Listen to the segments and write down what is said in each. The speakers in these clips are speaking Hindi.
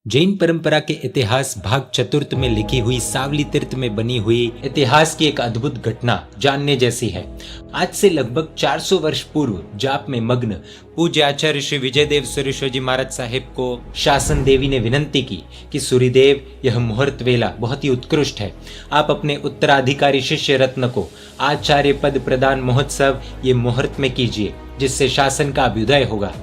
जैन परंपरा के इतिहास भाग चतुर्थ में लिखी हुई सावली तीर्थ में बनी हुई इतिहास की एक अद्भुत घटना जानने जैसी है। आज से लगभग 400 वर्ष पूर्व जाप में मग्न पूज्य आचार्य श्री विजयदेव सुरेश्वर जी महाराज साहेब को शासन देवी ने विनंती की कि सूर्यदेव, यह मुहूर्त वेला बहुत ही उत्कृष्ट है। आप अपने उत्तराधिकारी शिष्य रत्न को आचार्य पद प्रदान महोत्सव ये मुहूर्त में कीजिए, जिससे शासन का अभ्युदय होगा।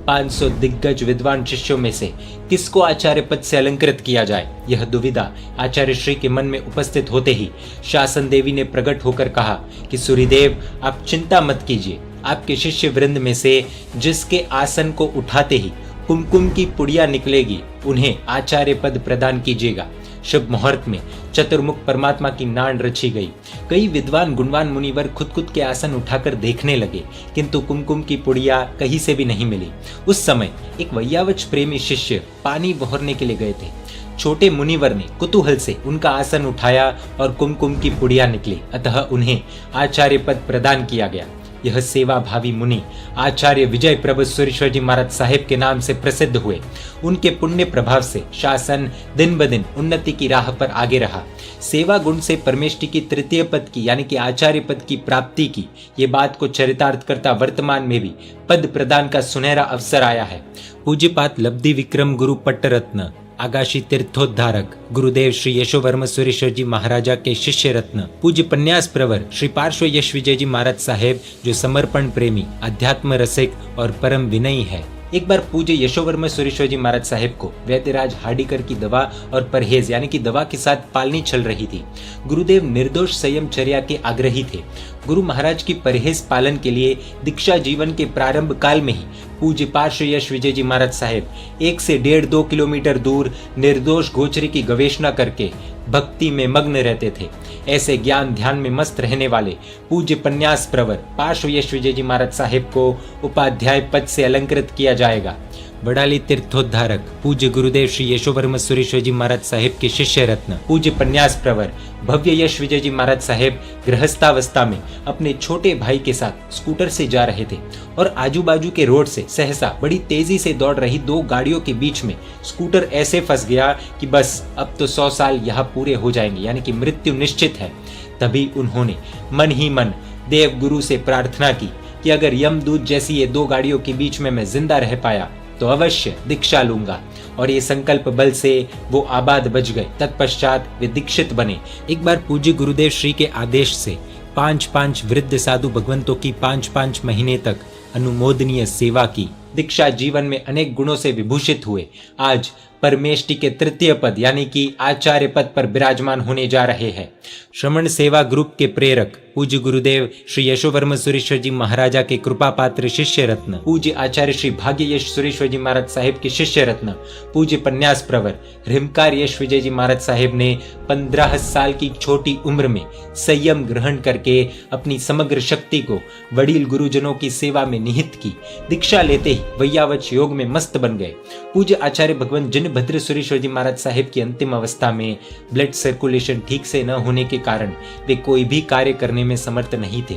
500 दिग्गज विद्वान शिष्यों में से किसको आचार्य पद से अलंकृत किया जाए, यह दुविधा आचार्य श्री के मन में उपस्थित होते ही शासन देवी ने प्रकट होकर कहा कि सूर्यदेव, आप चिंता मत कीजिए। आपके शिष्य वृंद में से जिसके आसन को उठाते ही कुमकुम की पुड़िया निकलेगी, उन्हें आचार्य पद प्रदान कीजिएगा। शुभ मुहूर्त में चतुर्मुख परमात्मा की नान रची गई। कई विद्वान गुणवान मुनिवर खुद के आसन उठाकर देखने लगे, किंतु कुमकुम की पुड़िया कहीं से भी नहीं मिली। उस समय एक वैयावच प्रेमी शिष्य पानी बहोरने के लिए गए थे। छोटे मुनिवर ने कुतूहल से उनका आसन उठाया और कुमकुम की पुड़िया निकली, अतः उन्हें आचार्य पद प्रदान किया गया। यह सेवा भावी मुनि आचार्य विजय प्रभु सुरेश्वर जी महाराज साहेब के नाम से प्रसिद्ध हुए। उनके पुण्य प्रभाव से शासन दिन ब दिन उन्नति की राह पर आगे रहा। सेवा गुण से परमेष्टि की तृतीय पद की यानी कि आचार्य पद की प्राप्ति की ये बात को चरितार्थ करता वर्तमान में भी पद प्रदान का सुनहरा अवसर आया है। पूज्यपात लब्धि विक्रम गुरु पट्टरत्न आगाशी तीर्थोद्धारक गुरुदेव श्री यशोवर्म सुरेश्वर जी महाराजा के शिष्य रत्न पूज्य पन्यास प्रवर श्री पार्श्व यश विजय जी महाराज साहेब, जो समर्पण प्रेमी, अध्यात्म रसिक और परम विनयी है। एक बार पूज्य यशोवर्म सुरेश्वर जी महाराज साहेब को वैद्यराज हार्डिकर की दवा और परहेज यानी कि दवा के साथ पालनी चल रही थी। गुरुदेव निर्दोष संयम चर्या के आग्रही थे। गुरु महाराज की परहेज पालन के लिए दीक्षा जीवन के प्रारंभ काल में ही पूज्य पार्श्व यश विजय जी महाराज साहेब 1 से 1.5-2 किलोमीटर दूर निर्दोष गोचरी की गवेषणा करके भक्ति में मग्न रहते थे। ऐसे ज्ञान ध्यान में मस्त रहने वाले पूज्य पन्यास प्रवर पार्श्व यश विजय जी महाराज साहेब को उपाध्याय पद से अलंकृत किया जाएगा। बड़ाली तीर्थोद्धारक पूज्य गुरुदेव श्री यशोवर्म सुरेश्वर जी महाराज साहेब के शिष्य रत्न पूज्य पन्यास प्रवर भव्य यश विजय जी महाराज साहेब गृहस्थावस्था में अपने छोटे भाई के साथ स्कूटर से जा रहे थे और आजू बाजू के रोड से सहसा बड़ी तेजी से दौड़ रही 2 गाड़ियों के बीच में स्कूटर ऐसे फंस गया कि बस अब तो 100 साल यहाँ पूरे हो जाएंगे, यानी कि मृत्यु निश्चित है। तभी उन्होंने मन ही मन देव गुरु से प्रार्थना की कि अगर यमदूत जैसी ये 2 गाड़ियों के बीच में मैं जिंदा रह पाया तो अवश्य दीक्षा लूंगा, और ये संकल्प बल से वो आबाद बच गए। तत्पश्चात वे दीक्षित बने। एक बार पूज्य गुरुदेव श्री के आदेश से 5-5 वृद्ध साधु भगवंतों की 5-5 महीने तक अनुमोदनीय सेवा की। दीक्षा जीवन में अनेक गुणों से विभूषित हुए। आज परमेष्टि के तृतीय पद यानी कि आचार्य पद पर विराजमान होने जा रहे हैं। श्रमण सेवा ग्रुप के प्रेरक पूज्य गुरुदेव श्री यशोवर्म सुरेश्वर जी महाराजा के कृपा पात्र शिष्य रत्न पूज्य आचार्य श्री भाग्य यश सुरेश्वर जी महाराज साहेब के शिष्य रत्न पूज्य पन्यास प्रवर रिमकार यश विजय जी महाराज साहेब ने 15 साल की छोटी उम्र में संयम ग्रहण करके अपनी समग्र शक्ति को वडील गुरुजनों की सेवा में निहित की। दीक्षा लेते ही वैयावच योग में मस्त बन गए। पूज्य आचार्य भगवान जिनभद्र सुरेश्वर जी महाराज साहेब की अंतिम अवस्था में ब्लड सर्कुलेशन ठीक से न होने के कारण वे कोई भी कार्य करने में समर्थ नहीं थे।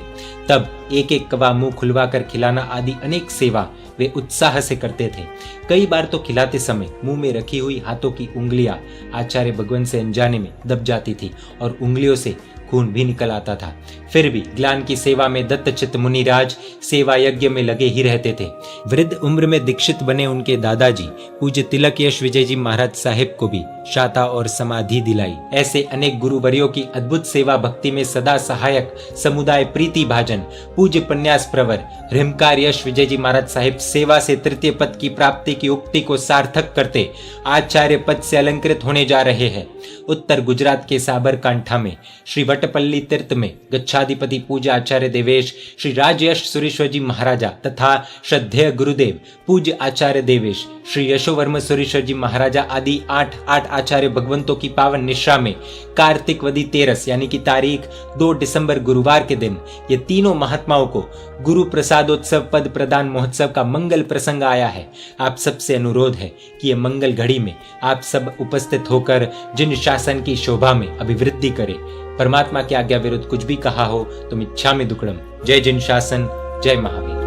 तब एक कवा मुंह खुलवा कर खिलाना आदि अनेक सेवा वे उत्साह से करते थे। कई बार तो खिलाते समय मुंह में रखी हुई हाथों की उंगलियां आचार्य भगवान से अनजाने में दब जाती थी और उंगलियों से खून भी निकल आता था। फिर भी ज्ञान की सेवा में दत्तचित्त मुनिराज सेवा यज्ञ में लगे ही रहते थे। वृद्ध उम्र में दीक्षित बने उनके दादाजी पूज्य तिलक यश विजय जी महाराज साहेब को भी शाता और समाधि दिलाई। ऐसे अनेक गुरुवर्यों की अद्भुत सेवा भक्ति में सदा सहायक समुदाय प्रीति भाजन पूज्य पन्यास प्रवर रिमकार यश विजय जी महाराज साहेब सेवा से तृतीय पद की प्राप्ति की उक्ति को सार्थक करते आचार्य पद से अलंकृत होने जा रहे हैं। उत्तर गुजरात के साबरकांठा में श्री वटपल्ली तीर्थ में गच्छाधिपति पूज्य आचार्य देवेश श्री राजयश सुरेश्वर जी महाराजा तथा श्रद्धेय गुरुदेव पूज्य आचार्य देवेश श्री यशोवर्म सुरेश्वर जी महाराजा आदि 8 आचार्य भगवंतों की पावन निश्रा में कार्तिक वदी 13 यानी कि तारीख 2 दिसंबर गुरुवार के दिन ये तीनों महात्माओं को गुरु प्रसादोत्सव पद प्रदान महोत्सव का मंगल प्रसंग आया है। आप सबसे अनुरोध है कि ये मंगल घड़ी में आप सब उपस्थित होकर जिन शासन की शोभा में अभिवृद्धि करें। परमात्मा की आज्ञा विरुद्ध कुछ भी कहा हो तो मिच्छामि दुक्कडम। जय जिन शासन, जय महावीर।